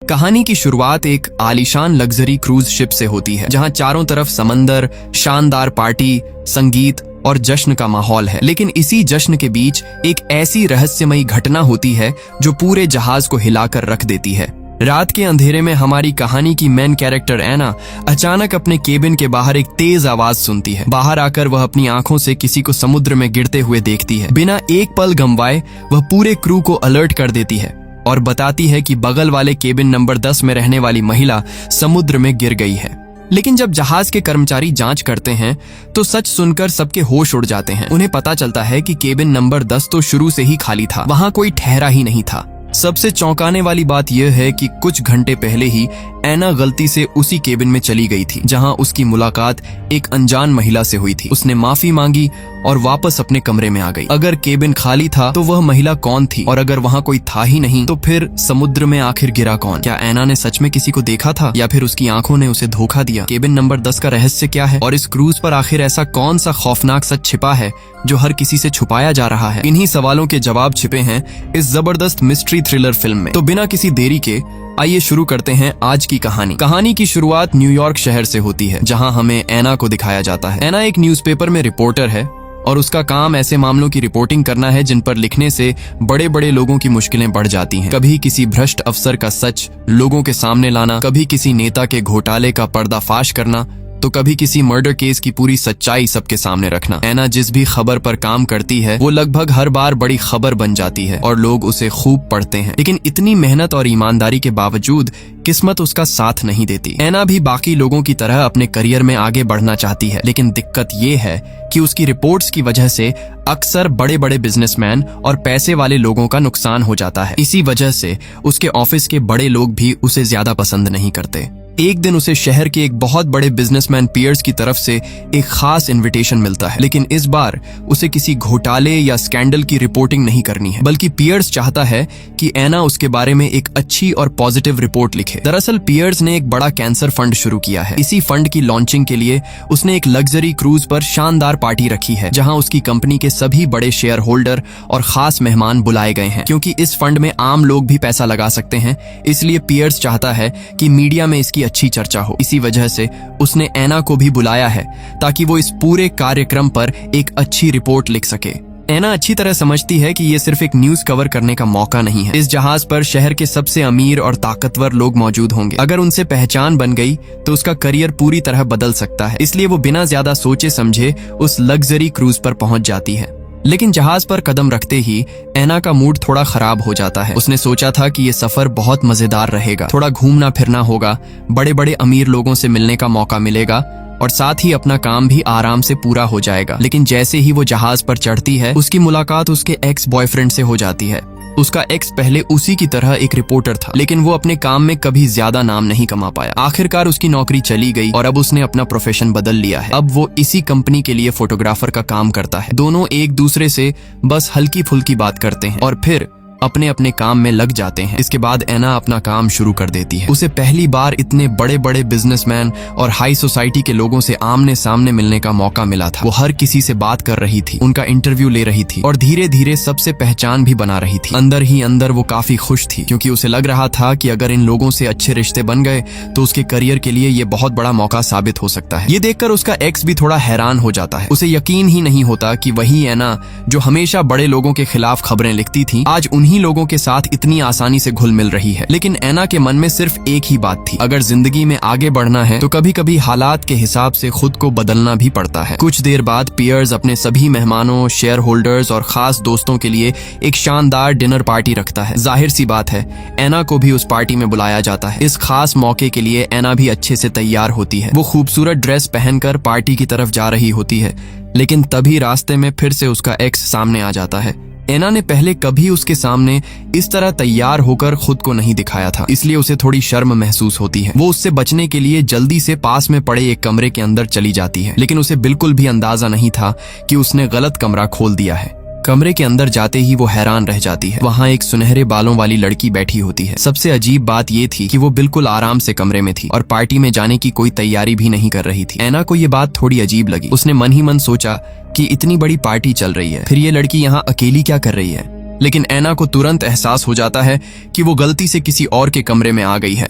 कहानी की शुरुआत एक आलीशान लग्जरी क्रूज शिप से होती है, जहां चारों तरफ समंदर, शानदार पार्टी, संगीत और जश्न का माहौल है। लेकिन इसी जश्न के बीच एक ऐसी रहस्यमयी घटना होती है जो पूरे जहाज को हिलाकर रख देती है। रात के अंधेरे में हमारी कहानी की मेन कैरेक्टर एना अचानक अपने केबिन के बाहर एक तेज आवाज सुनती है। बाहर आकर वह अपनी आंखों से किसी को समुद्र में गिरते हुए देखती है। बिना एक पल गंवाए वह पूरे क्रू को अलर्ट कर देती है और बताती है कि बगल वाले केबिन नंबर 10 में रहने वाली महिला समुद्र में गिर गई है। लेकिन जब जहाज के कर्मचारी जांच करते हैं तो सच सुनकर सबके होश उड़ जाते हैं। उन्हें पता चलता है कि केबिन नंबर 10 तो शुरू से ही खाली था, वहां कोई ठहरा ही नहीं था। सबसे चौंकाने वाली बात यह है कि कुछ घंटे पहले ही एना गलती से उसी केबिन में चली गई थी, जहां उसकी मुलाकात एक अनजान महिला से हुई थी। उसने माफी मांगी और वापस अपने कमरे में आ गई। अगर केबिन खाली था तो वह महिला कौन थी, और अगर वहां कोई था ही नहीं तो फिर समुद्र में आखिर गिरा कौन? क्या एना ने सच में किसी को देखा था, या फिर उसकी आंखों ने उसे धोखा दिया? केबिन नंबर 10 का रहस्य क्या है, और इस क्रूज पर आखिर ऐसा कौन सा खौफनाक सच छिपा है जो हर किसी से छुपाया जा रहा है? इन्हीं सवालों के जवाब छिपे हैं इस जबरदस्त मिस्ट्री थ्रिलर फिल्म में। तो बिना किसी देरी के आइए शुरू करते हैं आज की कहानी। कहानी की शुरुआत न्यूयॉर्क शहर से होती है, जहां हमें एना को दिखाया जाता है। एना एक न्यूज़पेपर में रिपोर्टर है और उसका काम ऐसे मामलों की रिपोर्टिंग करना है जिन पर लिखने से बड़े बड़े लोगों की मुश्किलें बढ़ जाती हैं। कभी किसी भ्रष्ट अफसर का सच लोगों के सामने लाना, कभी किसी नेता के घोटाले का पर्दाफाश करना, तो कभी किसी मर्डर केस की पूरी सच्चाई सबके सामने रखना। एना जिस भी खबर पर काम करती है वो लगभग हर बार बड़ी खबर बन जाती है और लोग उसे खूब पढ़ते हैं। लेकिन इतनी मेहनत और ईमानदारी के बावजूद किस्मत उसका साथ नहीं देती। एना भी बाकी लोगों की तरह अपने करियर में आगे बढ़ना चाहती है, लेकिन दिक्कत ये है कि उसकी रिपोर्ट्स की वजह से अक्सर बड़े बड़े बिजनेसमैन और पैसे वाले लोगों का नुकसान हो जाता है। इसी वजह से उसके ऑफिस के बड़े लोग भी उसे ज्यादा पसंद नहीं करते। एक दिन उसे शहर के एक बहुत बड़े बिजनेसमैन पियर्स की तरफ से एक खास इनविटेशन मिलता है, लेकिन इस बार उसे किसी घोटाले या स्कैंडल की रिपोर्टिंग नहीं करनी है, बल्कि पियर्स चाहता है कि एना उसके बारे में एक अच्छी और पॉजिटिव रिपोर्ट लिखे। दरअसल पियर्स ने एक बड़ा कैंसर फंड शुरू किया है। इसी फंड की लॉन्चिंग के लिए उसने एक लग्जरी क्रूज पर शानदार पार्टी रखी है, जहां उसकी कंपनी के सभी बड़े शेयर होल्डर और खास मेहमान बुलाए गए हैं। क्योंकि इस फंड में आम लोग भी पैसा लगा सकते हैं, इसलिए पियर्स चाहता है कि मीडिया में इसकी अच्छी चर्चा हो। इसी वजह से उसने एना को भी बुलाया है ताकि वो इस पूरे कार्यक्रम पर एक अच्छी रिपोर्ट लिख सके। एना अच्छी तरह समझती है कि ये सिर्फ एक न्यूज कवर करने का मौका नहीं है। इस जहाज पर शहर के सबसे अमीर और ताकतवर लोग मौजूद होंगे। अगर उनसे पहचान बन गई तो उसका करियर पूरी तरह बदल सकता है। इसलिए वो बिना ज्यादा सोचे समझे उस लग्जरी क्रूज पर पहुंच जाती है। लेकिन जहाज पर कदम रखते ही एना का मूड थोड़ा खराब हो जाता है। उसने सोचा था कि ये सफर बहुत मजेदार रहेगा, थोड़ा घूमना फिरना होगा, बड़े बड़े अमीर लोगों से मिलने का मौका मिलेगा और साथ ही अपना काम भी आराम से पूरा हो जाएगा। लेकिन जैसे ही वो जहाज पर चढ़ती है उसकी मुलाकात उसके एक्स बॉयफ्रेंड से हो जाती है। उसका एक्स पहले उसी की तरह एक रिपोर्टर था, लेकिन वो अपने काम में कभी ज्यादा नाम नहीं कमा पाया। आखिरकार उसकी नौकरी चली गई और अब उसने अपना प्रोफेशन बदल लिया है। अब वो इसी कंपनी के लिए फोटोग्राफर का काम करता है। दोनों एक दूसरे से बस हल्की फुल्की बात करते हैं और फिर अपने अपने काम में लग जाते हैं। इसके बाद एना अपना काम शुरू कर देती है। उसे पहली बार इतने बड़े बड़े बिजनेसमैन और हाई सोसाइटी के लोगों से आमने सामने मिलने का मौका मिला था। वो हर किसी से बात कर रही थी, उनका इंटरव्यू ले रही थी और धीरे धीरे सबसे पहचान भी बना रही थी। अंदर ही अंदर वो काफी खुश थी, क्योंकि उसे लग रहा था कि अगर इन लोगों से अच्छे रिश्ते बन गए तो उसके करियर के लिए ये बहुत बड़ा मौका साबित हो सकता है। ये देखकर उसका एक्स भी थोड़ा हैरान हो जाता है। उसे यकीन ही नहीं होता कि वही एना जो हमेशा बड़े लोगों के खिलाफ खबरें लिखती थी, आज उन्हीं लोगों के साथ इतनी आसानी से घुल मिल रही है। लेकिन एना के मन में सिर्फ एक ही बात थी, अगर जिंदगी में आगे बढ़ना है तो कभी कभी हालात के हिसाब से खुद को बदलना भी पड़ता है। कुछ देर बाद पियर्स अपने सभी मेहमानों, शेयर होल्डर्स और खास दोस्तों के लिए एक शानदार डिनर पार्टी रखता है। जाहिर सी बात है एना को भी उस पार्टी में बुलाया जाता है। इस खास मौके के लिए एना भी अच्छे से तैयार होती है। वो खूबसूरत ड्रेस पहनकर पार्टी की तरफ जा रही होती है, लेकिन तभी रास्ते में फिर से उसका एक्स सामने आ जाता है। एना ने पहले कभी उसके सामने इस तरह तैयार होकर खुद को नहीं दिखाया था, इसलिए उसे थोड़ी शर्म महसूस होती है। वो उससे बचने के लिए जल्दी से पास में पड़े एक कमरे के अंदर चली जाती है, लेकिन उसे बिल्कुल भी अंदाजा नहीं था कि उसने गलत कमरा खोल दिया है। कमरे के अंदर जाते ही वो हैरान रह जाती है। वहाँ एक सुनहरे बालों वाली लड़की बैठी होती है। सबसे अजीब बात ये थी कि वो बिल्कुल आराम से कमरे में थी और पार्टी में जाने की कोई तैयारी भी नहीं कर रही थी। एना को ये बात थोड़ी अजीब लगी। उसने मन ही मन सोचा कि इतनी बड़ी पार्टी चल रही है, फिर ये लड़की यहाँ अकेली क्या कर रही है। लेकिन ऐना को तुरंत एहसास हो जाता है कि वो गलती से किसी और के कमरे में आ गई है।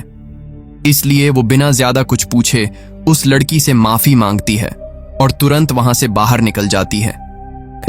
इसलिए वो बिना ज्यादा कुछ पूछे उस लड़की से माफी मांगती है और तुरंत वहां से बाहर निकल जाती है।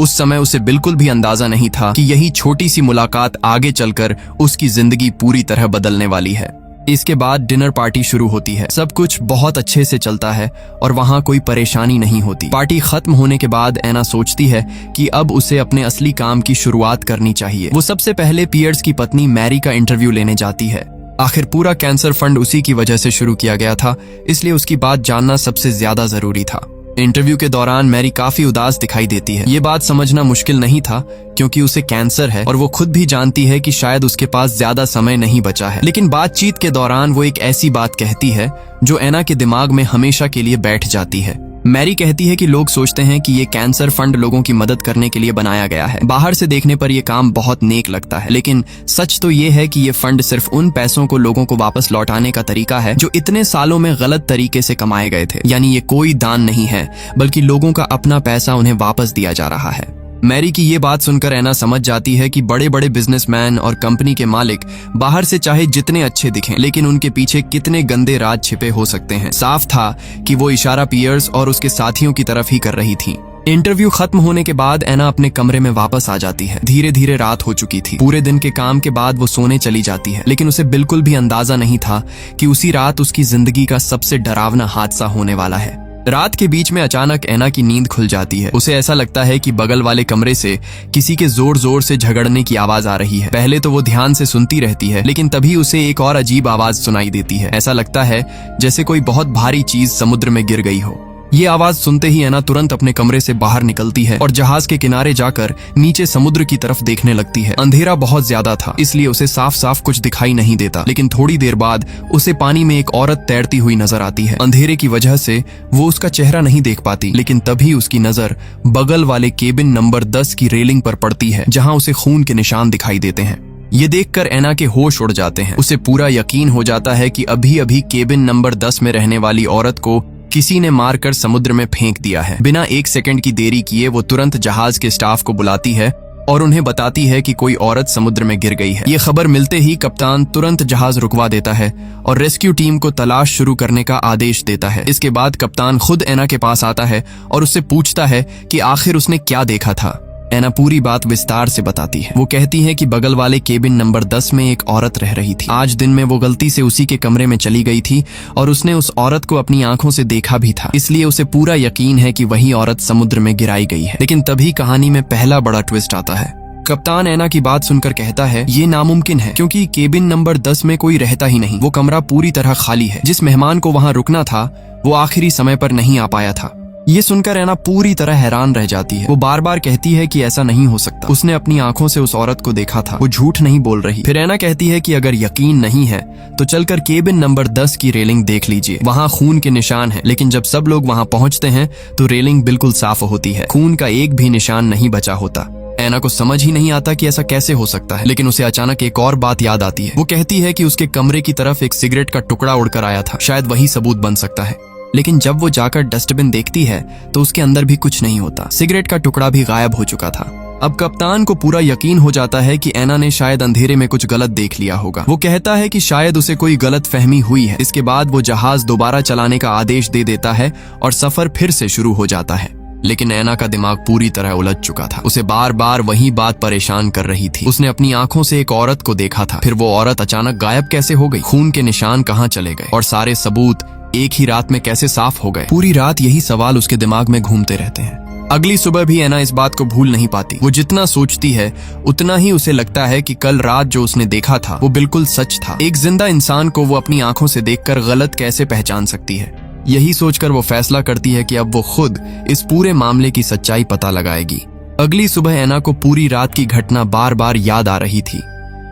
उस समय उसे बिल्कुल भी अंदाजा नहीं था कि यही छोटी सी मुलाकात आगे चलकर उसकी जिंदगी पूरी तरह बदलने वाली है। इसके बाद डिनर पार्टी शुरू होती है। सब कुछ बहुत अच्छे से चलता है और वहां कोई परेशानी नहीं होती। पार्टी खत्म होने के बाद ऐना सोचती है कि अब उसे अपने असली काम की शुरुआत करनी चाहिए। वो सबसे पहले पियर्स की पत्नी मैरी का इंटरव्यू लेने जाती है। आखिर पूरा कैंसर फंड उसी की वजह से शुरू किया गया था, इसलिए उसकी बात जानना सबसे ज्यादा जरूरी था। इंटरव्यू के दौरान मैरी काफी उदास दिखाई देती है। ये बात समझना मुश्किल नहीं था क्योंकि उसे कैंसर है और वो खुद भी जानती है कि शायद उसके पास ज्यादा समय नहीं बचा है। लेकिन बातचीत के दौरान वो एक ऐसी बात कहती है जो ऐना के दिमाग में हमेशा के लिए बैठ जाती है। मैरी कहती है कि लोग सोचते हैं कि ये कैंसर फंड लोगों की मदद करने के लिए बनाया गया है। बाहर से देखने पर ये काम बहुत नेक लगता है, लेकिन सच तो ये है कि ये फंड सिर्फ उन पैसों को लोगों को वापस लौटाने का तरीका है जो इतने सालों में गलत तरीके से कमाए गए थे। यानी ये कोई दान नहीं है, बल्कि लोगों का अपना पैसा उन्हें वापस दिया जा रहा है। मैरी की ये बात सुनकर ऐना समझ जाती है कि बड़े बड़े बिजनेसमैन और कंपनी के मालिक बाहर से चाहे जितने अच्छे दिखें, लेकिन उनके पीछे कितने गंदे राज छिपे हो सकते हैं। साफ था कि वो इशारा पियर्स और उसके साथियों की तरफ ही कर रही थी। इंटरव्यू खत्म होने के बाद ऐना अपने कमरे में वापस आ जाती है। धीरे धीरे रात हो चुकी थी। पूरे दिन के काम के बाद वो सोने चली जाती है, लेकिन उसे बिल्कुल भी अंदाजा नहीं था कि उसी रात उसकी जिंदगी का सबसे डरावना हादसा होने वाला है। रात के बीच में अचानक ऐना की नींद खुल जाती है। उसे ऐसा लगता है कि बगल वाले कमरे से किसी के जोर जोर से झगड़ने की आवाज आ रही है। पहले तो वो ध्यान से सुनती रहती है, लेकिन तभी उसे एक और अजीब आवाज सुनाई देती है। ऐसा लगता है जैसे कोई बहुत भारी चीज समुद्र में गिर गई हो। ये आवाज सुनते ही ऐना तुरंत अपने कमरे से बाहर निकलती है और जहाज के किनारे जाकर नीचे समुद्र की तरफ देखने लगती है। अंधेरा बहुत ज्यादा था, इसलिए उसे साफ साफ कुछ दिखाई नहीं देता, लेकिन थोड़ी देर बाद उसे पानी में एक औरत तैरती हुई नजर आती है। अंधेरे की वजह से वो उसका चेहरा नहीं देख पाती, लेकिन तभी उसकी नजर बगल वाले केबिन नंबर 10 की रेलिंग पर पड़ती है, जहाँ उसे खून के निशान दिखाई देते हैं। ये देखकर ऐना के होश उड़ जाते हैं। उसे पूरा यकीन हो जाता है कि अभी अभी केबिन नंबर 10 में रहने वाली औरत को किसी ने मारकर समुद्र में फेंक दिया है। बिना एक सेकंड की देरी किए वो तुरंत जहाज के स्टाफ को बुलाती है और उन्हें बताती है कि कोई औरत समुद्र में गिर गई है। ये खबर मिलते ही कप्तान तुरंत जहाज रुकवा देता है और रेस्क्यू टीम को तलाश शुरू करने का आदेश देता है। इसके बाद कप्तान खुद ऐना के पास आता है और उससे पूछता है कि आखिर उसने क्या देखा था। ऐना पूरी बात विस्तार से बताती है। वो कहती है कि बगल वाले केबिन नंबर 10 में एक औरत रह रही थी। आज दिन में वो गलती से उसी के कमरे में चली गई थी और उसने उस औरत को अपनी आंखों से देखा भी था, इसलिए उसे पूरा यकीन है कि वही औरत समुद्र में गिराई गई है। लेकिन तभी कहानी में पहला बड़ा ट्विस्ट आता है। कप्तान ऐना की बात सुनकर कहता है ये नामुमकिन है, क्योंकि केबिन नंबर 10 में कोई रहता ही नहीं। वो कमरा पूरी तरह खाली है। जिस मेहमान को वहां रुकना था वो आखिरी समय पर नहीं आ पाया था। ये सुनकर ऐना पूरी तरह हैरान रह जाती है। वो बार बार कहती है कि ऐसा नहीं हो सकता, उसने अपनी आंखों से उस औरत को देखा था, वो झूठ नहीं बोल रही। फिर ऐना कहती है कि अगर यकीन नहीं है तो चलकर केबिन नंबर 10 की रेलिंग देख लीजिए, वहाँ खून के निशान है। लेकिन जब सब लोग वहाँ पहुँचते हैं तो रेलिंग बिल्कुल साफ होती है, खून का एक भी निशान नहीं बचा होता। ऐना को समझ ही नहीं आता कि ऐसा कैसे हो सकता है, लेकिन उसे अचानक एक और बात याद आती है। वो कहती है कि उसके कमरे की तरफ एक सिगरेट का टुकड़ा उड़कर आया था, शायद वही सबूत बन सकता है। लेकिन जब वो जाकर डस्टबिन देखती है तो उसके अंदर भी कुछ नहीं होता, सिगरेट का टुकड़ा भी गायब हो चुका था। अब कप्तान को पूरा यकीन हो जाता है कि ऐना ने शायद अंधेरे में कुछ गलत देख लिया होगा। वो कहता है कि शायद उसे कोई गलत फहमी हुई है। इसके बाद वो जहाज दोबारा चलाने का आदेश दे देता है और सफर फिर से शुरू हो जाता है। लेकिन ऐना का दिमाग पूरी तरह उलझ चुका था। उसे बार बार वही बात परेशान कर रही थी। उसने अपनी आंखों से एक औरत को देखा था, फिर वो औरत अचानक गायब कैसे हो गई, खून के निशान कहाँ चले गए और सारे सबूत एक ही रात में कैसे साफ हो गए। पूरी रात यही सवाल उसके दिमाग में घूमते रहते हैं। अगली सुबह भी ऐना इस बात को भूल नहीं पाती। वो जितना सोचती है उतना ही उसे लगता है कि कल रात जो उसने देखा था वो बिल्कुल सच था। एक जिंदा इंसान को वो अपनी आंखों से देखकर गलत कैसे पहचान सकती है। यही सोचकर वो फैसला करती है कि अब वो खुद इस पूरे मामले की सच्चाई पता लगाएगी। अगली सुबह ऐना को पूरी रात की घटना बार बार याद आ रही थी।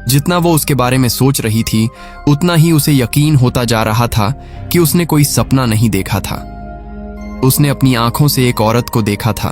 जितना वो उसके बारे में सोच रही थी उतना ही उसे यकीन होता जा रहा था कि उसने कोई सपना नहीं देखा था। उसने अपनी आंखों से एक औरत को देखा था,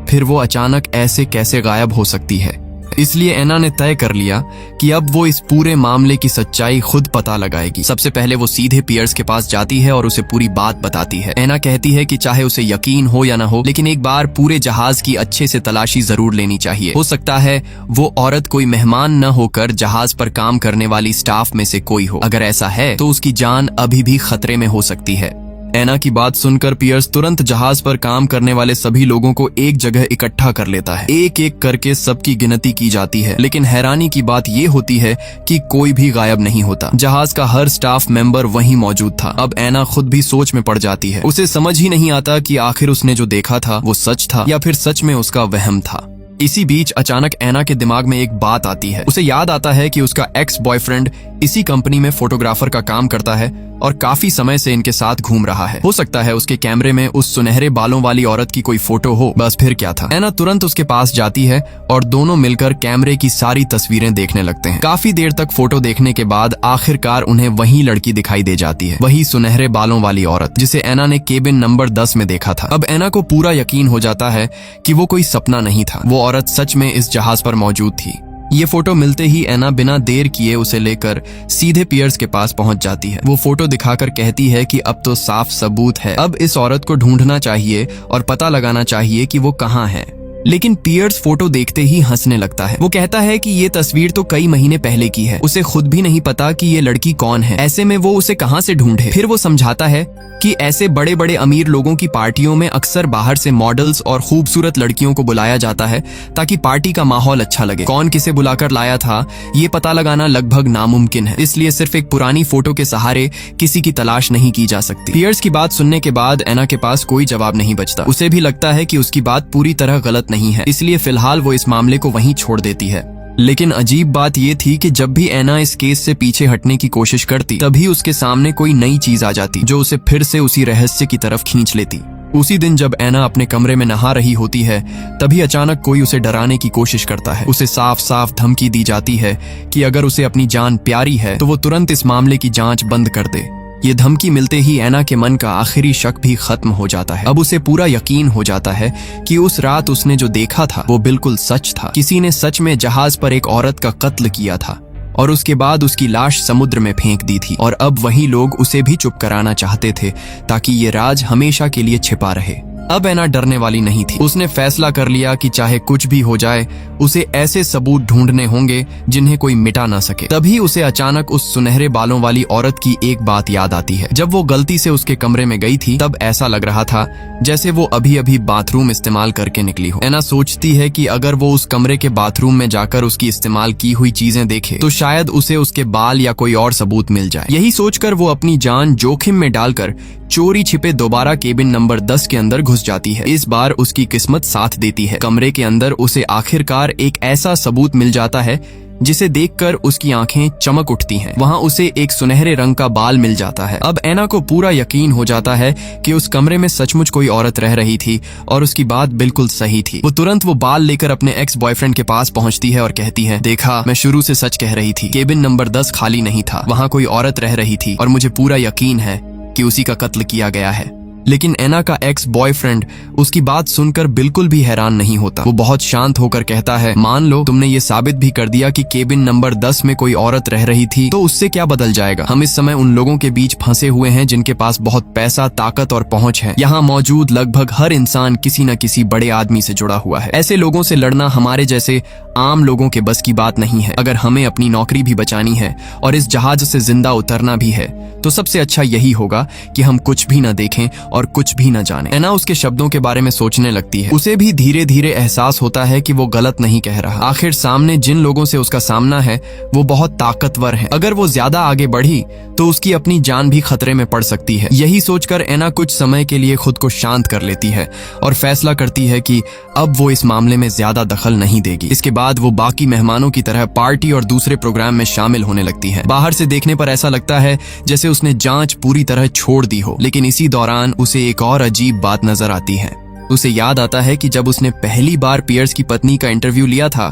फिर वो अचानक ऐसे कैसे गायब हो सकती है। इसलिए एना ने तय कर लिया कि अब वो इस पूरे मामले की सच्चाई खुद पता लगाएगी। सबसे पहले वो सीधे पियर्स के पास जाती है और उसे पूरी बात बताती है। एना कहती है कि चाहे उसे यकीन हो या ना हो, लेकिन एक बार पूरे जहाज की अच्छे से तलाशी जरूर लेनी चाहिए। हो सकता है वो औरत कोई मेहमान न होकर जहाज पर काम करने वाली स्टाफ में से कोई हो। अगर ऐसा है तो उसकी जान अभी भी खतरे में हो सकती है। एना की बात सुनकर पियर्स तुरंत जहाज पर काम करने वाले सभी लोगों को एक जगह इकट्ठा कर लेता है। एक एक करके सबकी गिनती की जाती है, लेकिन हैरानी की बात ये होती है कि कोई भी गायब नहीं होता। जहाज का हर स्टाफ मेंबर वहीं मौजूद था। अब एना खुद भी सोच में पड़ जाती है। उसे समझ ही नहीं आता कि आखिर उसने जो देखा था वो सच था या फिर सच में उसका वहम था। इसी बीच अचानक एना के दिमाग में एक बात आती है। उसे याद आता है कि उसका एक्स बॉयफ्रेंड इसी कंपनी में फोटोग्राफर का काम करता है और काफी समय से इनके साथ घूम रहा है। हो सकता है उसके कैमरे में उस सुनहरे बालों वाली औरत की कोई फोटो हो। बस फिर क्या था। एना तुरंत उसके पास जाती है और दोनों मिलकर कैमरे की सारी तस्वीरें देखने लगते हैं। काफी देर तक फोटो देखने के बाद आखिरकार उन्हें वही लड़की दिखाई दे जाती है, वही सुनहरे बालों वाली औरत जिसे एना ने केबिन नंबर 10 में देखा था। अब एना को पूरा यकीन हो जाता है कि वो कोई सपना नहीं था, वो औरत सच में इस जहाज पर मौजूद थी। ये फोटो मिलते ही एना बिना देर किए उसे लेकर सीधे पियर्स के पास पहुंच जाती है। वो फोटो दिखाकर कहती है कि अब तो साफ सबूत है, अब इस औरत को ढूंढना चाहिए और पता लगाना चाहिए कि वो कहाँ है। लेकिन पियर्स फोटो देखते ही हंसने लगता है। वो कहता है कि ये तस्वीर तो कई महीने पहले की है, उसे खुद भी नहीं पता कि ये लड़की कौन है, ऐसे में वो उसे कहां से ढूंढे। फिर वो समझाता है कि ऐसे बड़े बड़े अमीर लोगों की पार्टियों में अक्सर बाहर से मॉडल्स और खूबसूरत लड़कियों को बुलाया जाता है ताकि पार्टी का माहौल अच्छा लगे। कौन किसे बुलाकर लाया था ये पता लगाना लगभग नामुमकिन है, इसलिए सिर्फ एक पुरानी फोटो के सहारे किसी की तलाश नहीं की जा सकती। पियर्स की बात सुनने के बाद एना के पास कोई जवाब नहीं बचता। उसे भी लगता है कि उसकी बात पूरी तरह गलत नहीं है, इसलिए फिलहाल वो इस मामले को वहीं छोड़ देती है। लेकिन अजीब बात ये थी कि जब भी एना इस केस से पीछे हटने की कोशिश करती, तभी उसके सामने कोई नई चीज आ जाती जो उसे फिर से उसी रहस्य की तरफ खींच लेती। उसी दिन जब एना अपने कमरे में नहा रही होती है, तभी अचानक कोई उसे डराने की कोशिश करता है। उसे साफ साफ धमकी दी जाती है कि अगर उसे अपनी जान प्यारी है तो वो तुरंत इस मामले की जांच बंद कर दे। ये धमकी मिलते ही एना के मन का आखिरी शक भी खत्म हो जाता है। अब उसे पूरा यकीन हो जाता है कि उस रात उसने जो देखा था वो बिल्कुल सच था। किसी ने सच में जहाज पर एक औरत का कत्ल किया था और उसके बाद उसकी लाश समुद्र में फेंक दी थी, और अब वही लोग उसे भी चुप कराना चाहते थे ताकि ये राज हमेशा के लिए छिपा रहे। अब एना डरने वाली नहीं थी। उसने फैसला कर लिया कि चाहे कुछ भी हो जाए, उसे ऐसे सबूत ढूंढने होंगे जिन्हें कोई मिटा ना सके। तभी उसे अचानक उस सुनहरे बालों वाली औरत की एक बात याद आती है। जब वो गलती से उसके कमरे में गई थी, तब ऐसा लग रहा था जैसे वो अभी अभी बाथरूम इस्तेमाल करके निकली हो। एना सोचती है कि अगर वो उस कमरे के बाथरूम में जाकर उसकी इस्तेमाल की हुई चीजें देखे तो शायद उसे उसके बाल या कोई और सबूत मिल जाए। यही सोचकर वो अपनी जान जोखिम में डालकर चोरी छिपे दोबारा केबिन नंबर 10 के अंदर घुस जाती है। इस बार उसकी किस्मत साथ देती है। कमरे के अंदर उसे आखिरकार एक ऐसा सबूत मिल जाता है जिसे देखकर उसकी आंखें चमक उठती हैं। वहां उसे एक सुनहरे रंग का बाल मिल जाता है। अब एना को पूरा यकीन हो जाता है कि उस कमरे में सचमुच कोई औरत रह रही थी और उसकी बात बिल्कुल सही थी। वो तुरंत वो बाल लेकर अपने एक्स बॉयफ्रेंड के पास पहुंचती है और कहती है, देखा, मैं शुरू से सच कह रही थी। केबिन नंबर 10 खाली नहीं था, वहां कोई औरत रह रही थी और मुझे पूरा यकीन है कि उसी का कत्ल किया गया है। लेकिन एना का एक्स बॉयफ्रेंड उसकी बात सुनकर बिल्कुल भी हैरान नहीं होता। वो बहुत शांत होकर कहता है, मान लो तुमने ये साबित भी कर दिया कि केबिन नंबर 10 में कोई औरत रह रही थी, तो उससे क्या बदल जाएगा। हम इस समय उन लोगों के बीच फंसे हुए हैं जिनके पास बहुत पैसा, ताकत और पहुंच है। यहाँ मौजूद लगभग हर इंसान किसी न किसी बड़े आदमी से जुड़ा हुआ है। ऐसे लोगों से लड़ना हमारे जैसे आम लोगों के बस की बात नहीं है। अगर हमें अपनी नौकरी भी बचानी है और इस जहाज से जिंदा उतरना भी है, तो सबसे अच्छा यही होगा कि हम कुछ भी न देखें और कुछ भी न जाने। एना उसके शब्दों के बारे में सोचने लगती है। उसे भी धीरे धीरे एहसास होता है कि वो गलत नहीं कह रहा। आखिर सामने जिन लोगों से उसका सामना है वो बहुत ताकतवर हैं। अगर वो ज्यादा आगे बढ़ी तो उसकी अपनी जान भी खतरे में पड़ सकती है। यही सोचकर एना कुछ समय के लिए खुद को शांत कर लेती है और फैसला करती है कि अब वो इस मामले में ज्यादा दखल नहीं देगी। इसके बाद वो बाकी मेहमानों की तरह पार्टी और दूसरे प्रोग्राम में शामिल होने लगती है। बाहर से देखने पर ऐसा लगता है जैसे उसने जांच पूरी तरह छोड़ दी हो, लेकिन इसी दौरान उसे एक और अजीब बात नजर आती है। उसे याद आता है कि जब उसने पहली बार पियर्स की पत्नी का इंटरव्यू लिया था,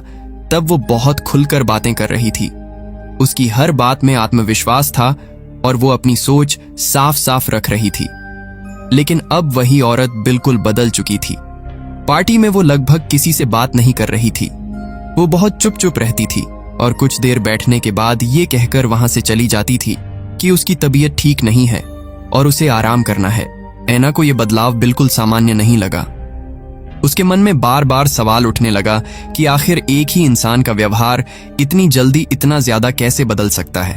तब वो बहुत खुलकर बातें कर रही थी। उसकी हर बात में आत्मविश्वास था और वो अपनी सोच साफ साफ रख रही थी। लेकिन अब वही औरत बिल्कुल बदल चुकी थी। पार्टी में वो लगभग किसी से बात नहीं कर रही थी। वो बहुत चुप चुप रहती थी और कुछ देर बैठने के बाद ये कहकर वहां से चली जाती थी कि उसकी तबीयत ठीक नहीं है और उसे आराम करना है। ऐना को यह बदलाव बिल्कुल सामान्य नहीं लगा। उसके मन में बार बार सवाल उठने लगा कि आखिर एक ही इंसान का व्यवहार इतनी जल्दी इतना ज्यादा कैसे बदल सकता है।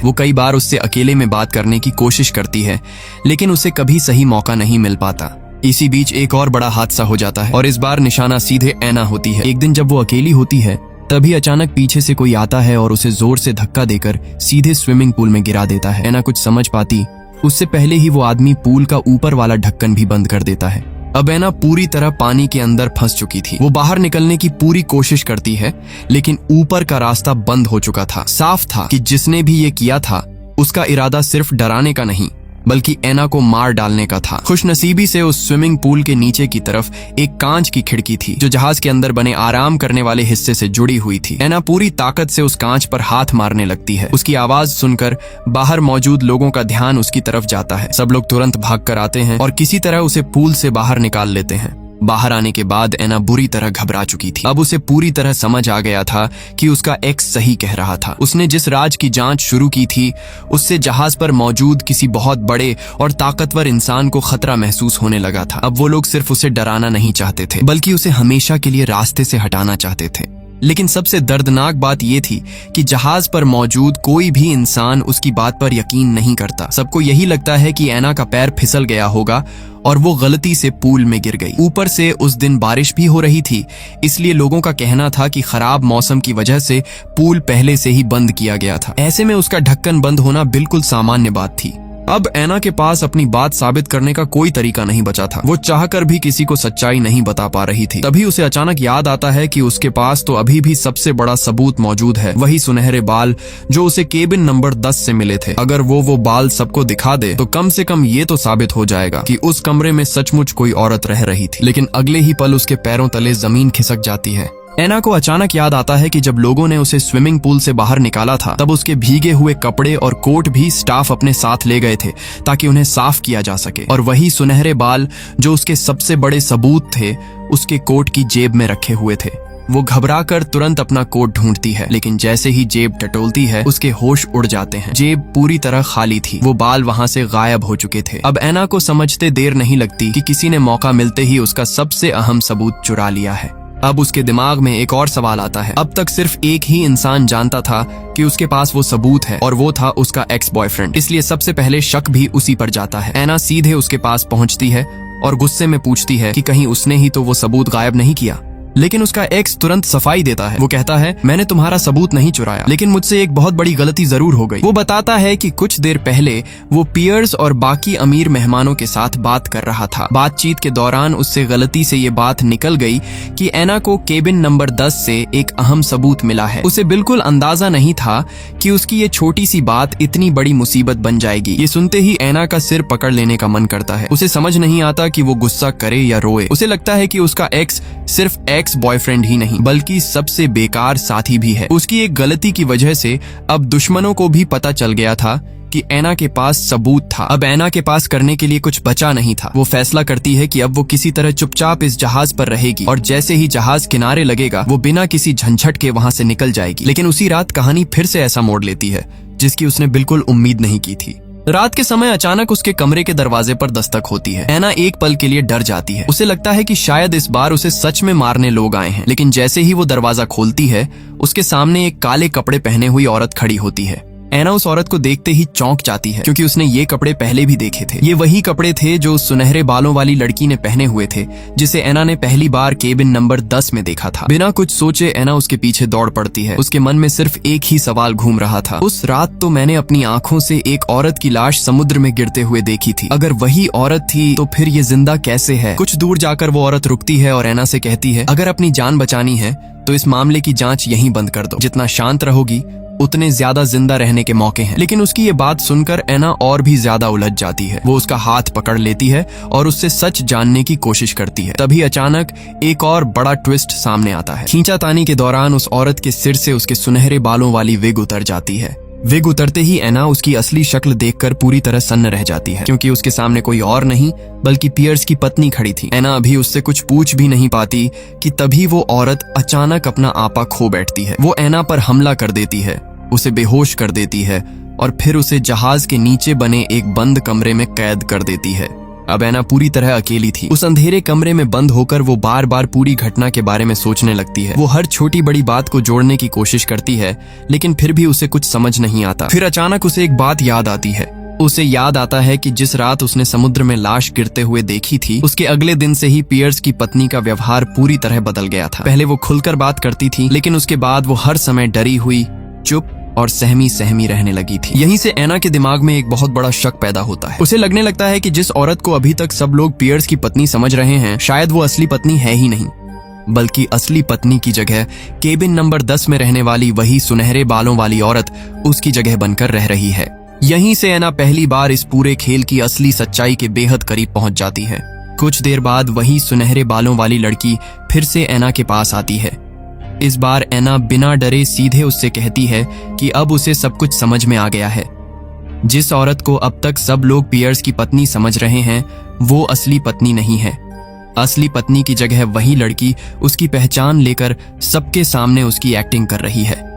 वो कई बार उससे अकेले में बात करने की कोशिश करती है, लेकिन उसे कभी सही मौका नहीं मिल पाता। इसी बीच एक और बड़ा हादसा हो जाता है और इस बार निशाना सीधे ऐना होती है। एक दिन जब वो अकेली होती है तभी अचानक पीछे से कोई आता है और उसे जोर से धक्का देकर सीधे स्विमिंग पूल में गिरा देता है। ऐना कुछ समझ पाती उससे पहले ही वो आदमी पूल का ऊपर वाला ढक्कन भी बंद कर देता है। अब ऐना पूरी तरह पानी के अंदर फंस चुकी थी। वो बाहर निकलने की पूरी कोशिश करती है, लेकिन ऊपर का रास्ता बंद हो चुका था। साफ था कि जिसने भी ये किया था उसका इरादा सिर्फ डराने का नहीं बल्कि ऐना को मार डालने का था। खुशनसीबी से उस स्विमिंग पूल के नीचे की तरफ एक कांच की खिड़की थी जो जहाज के अंदर बने आराम करने वाले हिस्से से जुड़ी हुई थी। ऐना पूरी ताकत से उस कांच पर हाथ मारने लगती है। उसकी आवाज सुनकर बाहर मौजूद लोगों का ध्यान उसकी तरफ जाता है। सब लोग तुरंत भाग कर आते हैं और किसी तरह उसे पूल से बाहर निकाल लेते हैं। बाहर आने के बाद ऐना बुरी तरह घबरा चुकी थी। अब उसे पूरी तरह समझ आ गया था कि उसका एक्स सही कह रहा था। उसने जिस राज की जांच शुरू की थी उससे जहाज पर मौजूद किसी बहुत बड़े और ताकतवर इंसान को खतरा महसूस होने लगा था। अब वो लोग सिर्फ उसे डराना नहीं चाहते थे बल्कि उसे हमेशा के लिए रास्ते से हटाना चाहते थे। लेकिन सबसे दर्दनाक बात यह थी कि जहाज पर मौजूद कोई भी इंसान उसकी बात पर यकीन नहीं करता। सबको यही लगता है कि ऐना का पैर फिसल गया होगा और वो गलती से पूल में गिर गई। ऊपर से उस दिन बारिश भी हो रही थी, इसलिए लोगों का कहना था कि खराब मौसम की वजह से पूल पहले से ही बंद किया गया था। ऐसे में उसका ढक्कन बंद होना बिल्कुल सामान्य बात थी। अब ऐना के पास अपनी बात साबित करने का कोई तरीका नहीं बचा था। वो चाहकर भी किसी को सच्चाई नहीं बता पा रही थी। तभी उसे अचानक याद आता है कि उसके पास तो अभी भी सबसे बड़ा सबूत मौजूद है, वही सुनहरे बाल जो उसे केबिन नंबर 10 से मिले थे। अगर वो बाल सबको दिखा दे तो कम से कम ये तो साबित हो जाएगा कि उस कमरे में सचमुच कोई औरत रह रही थी। लेकिन अगले ही पल उसके पैरों तले जमीन खिसक जाती है। ऐना को अचानक याद आता है कि जब लोगों ने उसे स्विमिंग पूल से बाहर निकाला था तब उसके भीगे हुए कपड़े और कोट भी स्टाफ अपने साथ ले गए थे ताकि उन्हें साफ किया जा सके। और वही सुनहरे बाल जो उसके सबसे बड़े सबूत थे उसके कोट की जेब में रखे हुए थे। वो घबराकर तुरंत अपना कोट ढूंढती है, लेकिन जैसे ही जेब टटोलती है उसके होश उड़ जाते हैं। जेब पूरी तरह खाली थी। वो बाल वहां से गायब हो चुके थे। अब ऐना को समझते देर नहीं लगती कि किसी ने मौका मिलते ही उसका सबसे अहम सबूत चुरा लिया है। अब उसके दिमाग में एक और सवाल आता है। अब तक सिर्फ एक ही इंसान जानता था कि उसके पास वो सबूत है और वो था उसका एक्स बॉयफ्रेंड, इसलिए सबसे पहले शक भी उसी पर जाता है। ऐना सीधे उसके पास पहुंचती है और गुस्से में पूछती है कि कहीं उसने ही तो वो सबूत गायब नहीं किया। लेकिन उसका एक्स तुरंत सफाई देता है। वो कहता है, मैंने तुम्हारा सबूत नहीं चुराया, लेकिन मुझसे एक बहुत बड़ी गलती जरूर हो गई। वो बताता है कि कुछ देर पहले वो पियर्स और बाकी अमीर मेहमानों के साथ बात कर रहा था। बातचीत के दौरान उससे गलती से ये बात निकल गई कि ऐना को केबिन नंबर 10 से एक अहम सबूत मिला है। उसे बिल्कुल अंदाजा नहीं था कि उसकी ये छोटी सी बात इतनी बड़ी मुसीबत बन जाएगी। ये सुनते ही ऐना का सिर पकड़ लेने का मन करता है। उसे समझ नहीं आता कि वो गुस्सा करे या रोए। उसे लगता है कि उसका एक्स सिर्फ एक्स बॉयफ्रेंड ही नहीं बल्कि सबसे बेकार साथी भी है। उसकी एक गलती की वजह से अब दुश्मनों को भी पता चल गया था कि ऐना के पास सबूत था। अब ऐना के पास करने के लिए कुछ बचा नहीं था। वो फैसला करती है कि अब वो किसी तरह चुपचाप इस जहाज पर रहेगी और जैसे ही जहाज किनारे लगेगा वो बिना किसी झंझट के वहां से निकल जाएगी। लेकिन उसी रात कहानी फिर से ऐसा मोड़ लेती है जिसकी उसने बिल्कुल उम्मीद नहीं की थी। रात के समय अचानक उसके कमरे के दरवाजे पर दस्तक होती है। ऐना एक पल के लिए डर जाती है। उसे लगता है कि शायद इस बार उसे सच में मारने लोग आए हैं। लेकिन जैसे ही वो दरवाजा खोलती है उसके सामने एक काले कपड़े पहने हुई औरत खड़ी होती है। ऐना उस औरत को देखते ही चौंक जाती है क्योंकि उसने ये कपड़े पहले भी देखे थे। ये वही कपड़े थे जो उस सुनहरे बालों वाली लड़की ने पहने हुए थे जिसे ऐना ने पहली बार केबिन नंबर 10 में देखा था। बिना कुछ सोचे ऐना उसके पीछे दौड़ पड़ती है। उसके मन में सिर्फ एक ही सवाल घूम रहा था। उस रात तो मैंने अपनी आंखों से एक औरत की लाश समुद्र में गिरते हुए देखी थी। अगर वही औरत थी तो फिर ये जिंदा कैसे है? कुछ दूर जाकर वो औरत रुकती है और ऐना से कहती है, अगर अपनी जान बचानी है तो इस मामले की जांच यहीं बंद कर दो। जितना शांत रहोगी उतने ज्यादा जिंदा रहने के मौके हैं। लेकिन उसकी ये बात सुनकर ऐना और भी ज्यादा उलझ जाती है। वो उसका हाथ पकड़ लेती है और उससे सच जानने की कोशिश करती है। तभी अचानक एक और बड़ा ट्विस्ट सामने आता है। खींचातानी के दौरान उस औरत के सिर से उसके सुनहरे बालों वाली विग उतर जाती है। विग उतरते ही एना उसकी असली शक्ल देखकर पूरी तरह सन्न रह जाती है, क्योंकि उसके सामने कोई और नहीं बल्कि पियर्स की पत्नी खड़ी थी। एना अभी उससे कुछ पूछ भी नहीं पाती कि तभी वो औरत अचानक अपना आपा खो बैठती है। वो एना पर हमला कर देती है, उसे बेहोश कर देती है और फिर उसे जहाज के नीचे बने एक बंद कमरे में कैद कर देती है। अब एना पूरी तरह अकेली थी। उस अंधेरे कमरे में बंद होकर वो बार बार पूरी घटना के बारे में सोचने लगती है। वो हर छोटी बड़ी बात को जोड़ने की कोशिश करती है, लेकिन फिर भी उसे कुछ समझ नहीं आता। फिर अचानक उसे एक बात याद आती है। उसे याद आता है कि जिस रात उसने समुद्र में लाश गिरते हुए देखी थी, उसके अगले दिन से ही पियर्स की पत्नी का व्यवहार पूरी तरह बदल गया था। पहले वो खुलकर बात करती थी, लेकिन उसके बाद वो हर समय डरी हुई, चुप और सहमी सहमी रहने लगी थी। यहीं से एना के दिमाग में एक बहुत बड़ा शक पैदा होता है। उसे लगने लगता है कि जिस औरत को अभी तक सब लोग पियर्स की पत्नी समझ रहे हैं, शायद वो असली पत्नी है ही नहीं, बल्कि असली पत्नी की जगह केबिन नंबर 10 में रहने वाली वही सुनहरे बालों वाली औरत उसकी जगह बनकर रह रही है। यहीं से एना पहली बार इस पूरे खेल की असली सच्चाई के बेहद करीब पहुंच जाती है। कुछ देर बाद वही सुनहरे बालों वाली लड़की फिर से एना के पास आती है। इस बार एना बिना डरे सीधे उससे कहती है कि अब उसे सब कुछ समझ में आ गया है। जिस औरत को अब तक सब लोग पियर्स की पत्नी समझ रहे हैं, वो असली पत्नी नहीं है। असली पत्नी की जगह वही लड़की उसकी पहचान लेकर सबके सामने उसकी एक्टिंग कर रही है।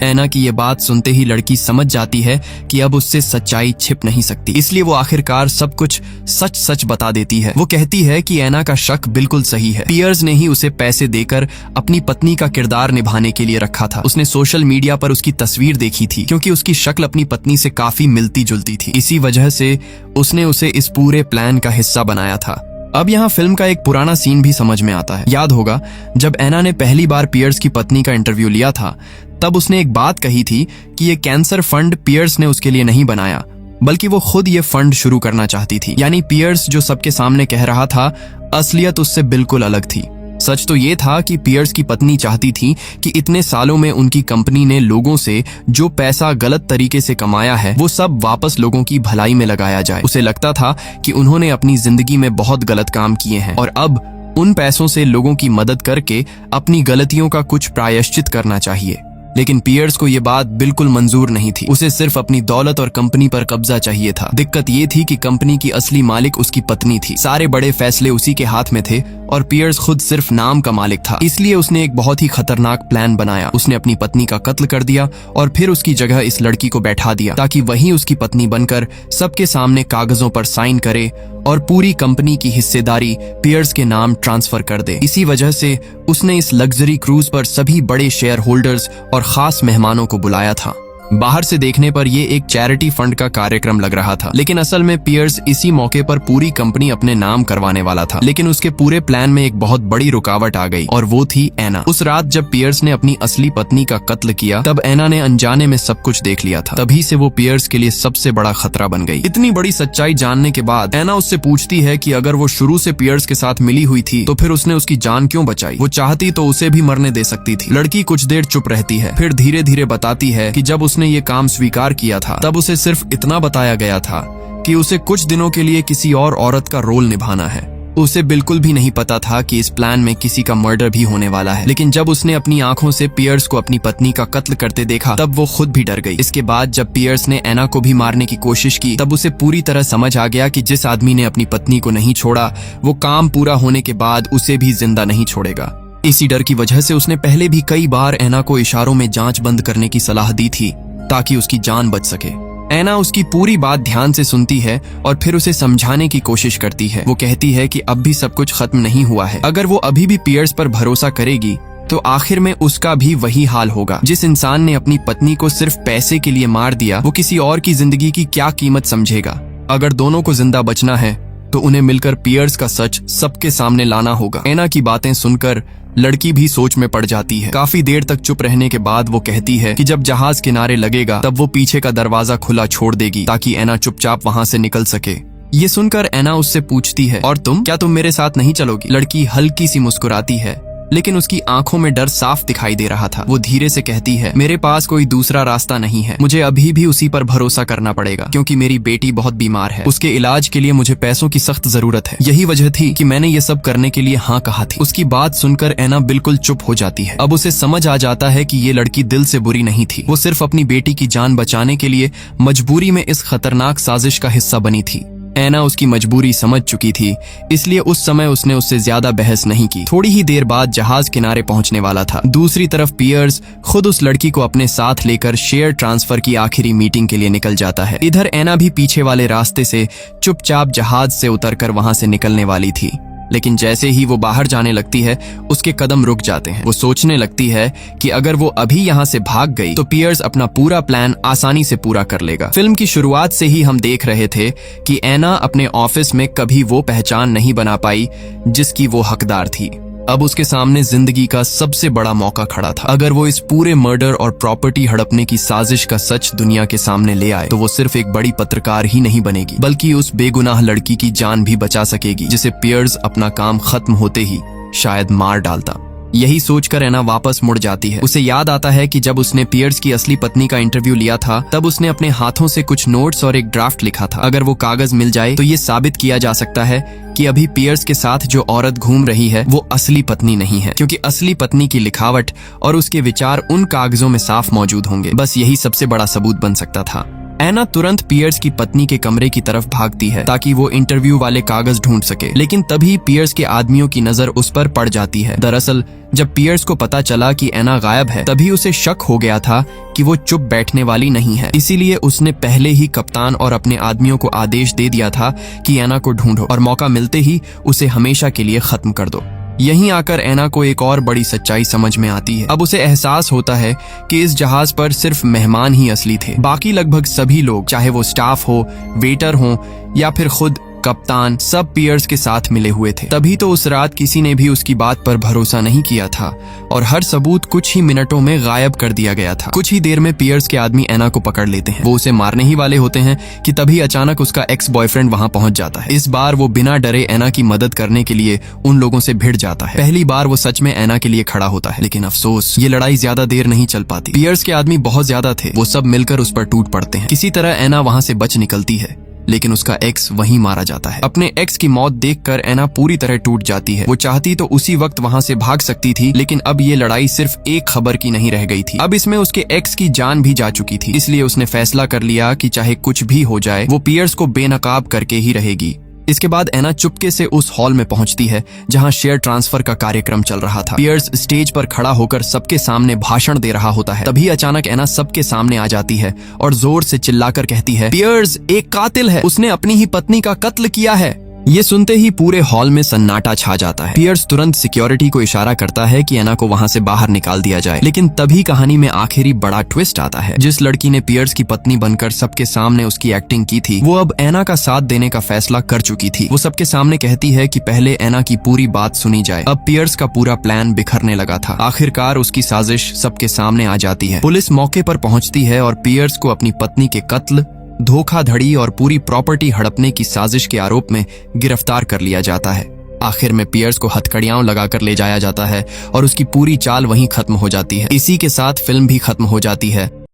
एना की ये बात सुनते ही लड़की समझ जाती है कि अब उससे सच्चाई छिप नहीं सकती, इसलिए वो आखिरकार सब कुछ सच सच बता देती है। वो कहती है कि एना का शक बिल्कुल सही है। पियर्स ने ही उसे पैसे देकर अपनी पत्नी का किरदार निभाने के लिए रखा था। उसने सोशल मीडिया पर उसकी तस्वीर देखी थी, क्योंकि उसकी शक्ल अपनी पत्नी से काफी मिलती जुलती थी। इसी वजह से उसने उसे इस पूरे प्लान का हिस्सा बनाया था। अब यहाँ फिल्म का एक पुराना सीन भी समझ में आता है। याद होगा जब एना ने पहली बार पियर्स की पत्नी का इंटरव्यू लिया था, तब उसने एक बात कही थी कि ये कैंसर फंड पियर्स ने उसके लिए नहीं बनाया, बल्कि वो खुद ये फंड शुरू करना चाहती थी। यानी पियर्स जो सबके सामने कह रहा था, असलियत उससे बिल्कुल अलग थी। सच तो ये था कि पियर्स की पत्नी चाहती थी कि इतने सालों में उनकी कंपनी ने लोगों से जो पैसा गलत तरीके से कमाया है, वो सब वापस लोगों की भलाई में लगाया जाए। उसे लगता था कि उन्होंने अपनी जिंदगी में बहुत गलत काम किए हैं और अब उन पैसों से लोगों की मदद करके अपनी गलतियों का कुछ प्रायश्चित करना चाहिए। लेकिन पियर्स को ये बात बिल्कुल मंजूर नहीं थी। उसे सिर्फ अपनी दौलत और कंपनी पर कब्जा चाहिए था। दिक्कत ये थी कि कंपनी की असली मालिक उसकी पत्नी थी। सारे बड़े फैसले उसी के हाथ में थे और पियर्स खुद सिर्फ नाम का मालिक था। इसलिए उसने एक बहुत ही खतरनाक प्लान बनाया। उसने अपनी पत्नी का कत्ल कर दिया और फिर उसकी जगह इस लड़की को बैठा दिया, ताकि वही उसकी पत्नी बनकर सबके सामने कागजों पर साइन करे और पूरी कंपनी की हिस्सेदारी पियर्स के नाम ट्रांसफर कर दे। इसी वजह से उसने इस लग्जरी क्रूज पर सभी बड़े शेयर होल्डर्स और खास मेहमानों को बुलाया था। बाहर से देखने पर ये एक चैरिटी फंड का कार्यक्रम लग रहा था, लेकिन असल में पियर्स इसी मौके पर पूरी कंपनी अपने नाम करवाने वाला था। लेकिन उसके पूरे प्लान में एक बहुत बड़ी रुकावट आ गई और वो थी एना। उस रात जब पियर्स ने अपनी असली पत्नी का कत्ल किया, तब एना ने अनजाने में सब कुछ देख लिया था। तभी से वो पियर्स के लिए सबसे बड़ा खतरा बन गई। इतनी बड़ी सच्चाई जानने के बाद एना उससे पूछती है कि अगर वो शुरू से पियर्स के साथ मिली हुई थी, तो फिर उसने उसकी जान क्यों बचाई? वो चाहती तो उसे भी मरने दे सकती थी। लड़की कुछ देर चुप रहती है, फिर धीरे धीरे बताती है कि जब उसने ये काम स्वीकार किया था, तब उसे सिर्फ इतना बताया गया था कि उसे कुछ दिनों के लिए किसी और औरत का रोल निभाना है। उसे बिल्कुल भी नहीं पता था कि इस प्लान में किसी का मर्डर भी होने वाला है। लेकिन जब उसने अपनी आंखों से पियर्स को अपनी पत्नी का कत्ल करते देखा, तब वो खुद भी डर गई। इसके बाद जब पियर्स ने एना को भी मारने की कोशिश की, तब उसे पूरी तरह समझ आ गया कि जिस आदमी ने अपनी पत्नी को नहीं छोड़ा, वो काम पूरा होने के बाद उसे भी जिंदा नहीं छोड़ेगा। इसी डर की वजह से उसने पहले भी कई बार एना को इशारों में जांच बंद करने की सलाह दी थी, ताकि उसकी जान बच सके। एना उसकी पूरी बात ध्यान से सुनती है और फिर उसे समझाने की कोशिश करती है। वो कहती है कि अब भी सब कुछ खत्म नहीं हुआ है। अगर वो अभी भी पियर्स पर भरोसा करेगी, तो आखिर में उसका भी वही हाल होगा। जिस इंसान ने अपनी पत्नी को सिर्फ पैसे के लिए मार दिया, वो किसी और की जिंदगी की क्या कीमत समझेगा? अगर दोनों को जिंदा बचना है, तो उन्हें मिलकर पियर्स का सच सबके सामने लाना होगा। एना की बातें सुनकर लड़की भी सोच में पड़ जाती है। काफी देर तक चुप रहने के बाद वो कहती है कि जब जहाज किनारे लगेगा, तब वो पीछे का दरवाजा खुला छोड़ देगी, ताकि एना चुपचाप वहाँ से निकल सके। ये सुनकर एना उससे पूछती है, और तुम? क्या तुम मेरे साथ नहीं चलोगी? लड़की हल्की सी मुस्कुराती है लेकिन उसकी आंखों में डर साफ दिखाई दे रहा था। वो धीरे से कहती है, मेरे पास कोई दूसरा रास्ता नहीं है, मुझे अभी भी उसी पर भरोसा करना पड़ेगा क्योंकि मेरी बेटी बहुत बीमार है। उसके इलाज के लिए मुझे पैसों की सख्त जरूरत है। यही वजह थी कि मैंने ये सब करने के लिए हाँ कहा थी। उसकी बात सुनकर ऐना बिल्कुल चुप हो जाती है। अब उसे समझ आ जाता है कि ये लड़की दिल से बुरी नहीं थी, वो सिर्फ अपनी बेटी की जान बचाने के लिए मजबूरी में इस खतरनाक साजिश का हिस्सा बनी थी। ऐना उसकी मजबूरी समझ चुकी थी, इसलिए उस समय उसने उससे ज्यादा बहस नहीं की। थोड़ी ही देर बाद जहाज किनारे पहुंचने वाला था। दूसरी तरफ पियर्स खुद उस लड़की को अपने साथ लेकर शेयर ट्रांसफर की आखिरी मीटिंग के लिए निकल जाता है। इधर ऐना भी पीछे वाले रास्ते से चुपचाप जहाज से उतरकर वहां से निकलने वाली थी, लेकिन जैसे ही वो बाहर जाने लगती है उसके कदम रुक जाते हैं। वो सोचने लगती है कि अगर वो अभी यहाँ से भाग गई तो पियर्स अपना पूरा प्लान आसानी से पूरा कर लेगा। फिल्म की शुरुआत से ही हम देख रहे थे कि ऐना अपने ऑफिस में कभी वो पहचान नहीं बना पाई जिसकी वो हकदार थी। अब उसके सामने जिंदगी का सबसे बड़ा मौका खड़ा था। अगर वो इस पूरे मर्डर और प्रॉपर्टी हड़पने की साजिश का सच दुनिया के सामने ले आए तो वो सिर्फ एक बड़ी पत्रकार ही नहीं बनेगी, बल्कि उस बेगुनाह लड़की की जान भी बचा सकेगी जिसे पियर्स अपना काम खत्म होते ही शायद मार डालता। यही सोचकर ऐना वापस मुड़ जाती है। उसे याद आता है कि जब उसने पियर्स की असली पत्नी का इंटरव्यू लिया था तब उसने अपने हाथों से कुछ नोट्स और एक ड्राफ्ट लिखा था। अगर वो कागज मिल जाए तो ये साबित किया जा सकता है कि अभी पियर्स के साथ जो औरत घूम रही है वो असली पत्नी नहीं है, क्योंकि असली पत्नी की लिखावट और उसके विचार उन कागजों में साफ मौजूद होंगे। बस यही सबसे बड़ा सबूत बन सकता था। ऐना तुरंत पियर्स की पत्नी के कमरे की तरफ भागती है ताकि वो इंटरव्यू वाले कागज ढूंढ सके, लेकिन तभी पियर्स के आदमियों की नजर उस पर पड़ जाती है। दरअसल जब पियर्स को पता चला कि ऐना गायब है तभी उसे शक हो गया था कि वो चुप बैठने वाली नहीं है। इसीलिए उसने पहले ही कप्तान और अपने आदमियों को आदेश दे दिया था कि ऐना को ढूंढो और मौका मिलते ही उसे हमेशा के लिए खत्म कर दो। यहीं आकर ऐना को एक और बड़ी सच्चाई समझ में आती है। अब उसे एहसास होता है कि इस जहाज पर सिर्फ मेहमान ही असली थे, बाकी लगभग सभी लोग, चाहे वो स्टाफ हो, वेटर हो या फिर खुद कप्तान, सब पियर्स के साथ मिले हुए थे। तभी तो उस रात किसी ने भी उसकी बात पर भरोसा नहीं किया था और हर सबूत कुछ ही मिनटों में गायब कर दिया गया था। कुछ ही देर में पियर्स के आदमी ऐना को पकड़ लेते हैं। वो उसे मारने ही वाले होते हैं कि तभी अचानक उसका एक्स बॉयफ्रेंड वहां पहुंच जाता है। इस बार वो बिना डरे ऐना की मदद करने के लिए उन लोगों से भिड़ जाता है। पहली बार वो सच में ऐना के लिए खड़ा होता है, लेकिन अफसोस ये लड़ाई ज्यादा देर नहीं चल पाती। पियर्स के आदमी बहुत ज्यादा थे, वो सब मिलकर उस पर टूट पड़ते हैं। किसी तरह ऐना वहां से बच निकलती है, लेकिन उसका एक्स वहीं मारा जाता है। अपने एक्स की मौत देखकर ऐना पूरी तरह टूट जाती है। वो चाहती तो उसी वक्त वहां से भाग सकती थी, लेकिन अब ये लड़ाई सिर्फ एक खबर की नहीं रह गई थी। अब इसमें उसके एक्स की जान भी जा चुकी थी, इसलिए उसने फैसला कर लिया कि चाहे कुछ भी हो जाए वो पियर्स को बेनकाब करके ही रहेगी। इसके बाद ऐना चुपके से उस हॉल में पहुंचती है जहां शेयर ट्रांसफर का कार्यक्रम चल रहा था। पियर्स स्टेज पर खड़ा होकर सबके सामने भाषण दे रहा होता है। तभी अचानक ऐना सबके सामने आ जाती है और जोर से चिल्लाकर कहती है, पियर्स एक कातिल है, उसने अपनी ही पत्नी का कत्ल किया है। ये सुनते ही पूरे हॉल में सन्नाटा छा जाता है। पियर्स तुरंत सिक्योरिटी को इशारा करता है कि ऐना को वहां से बाहर निकाल दिया जाए, लेकिन तभी कहानी में आखिरी बड़ा ट्विस्ट आता है। जिस लड़की ने पियर्स की पत्नी बनकर सबके सामने उसकी एक्टिंग की थी वो अब ऐना का साथ देने का फैसला कर चुकी थी। वो सबके सामने कहती है कि पहले ऐना की पूरी बात सुनी जाए। अब पियर्स का पूरा प्लान बिखरने लगा था। आखिरकार उसकी साजिश सबके सामने आ जाती है। पुलिस मौके पर पहुंचती है और पियर्स को अपनी पत्नी के कत्ल, धोखाधड़ी और पूरी प्रॉपर्टी हड़पने की साजिश के आरोप में गिरफ्तार कर लिया जाता है। आखिर में पियर्स को हथकड़ियां लगाकर ले जाया जाता है और उसकी पूरी चाल वहीं खत्म हो जाती है। इसी के साथ फिल्म भी खत्म हो जाती है।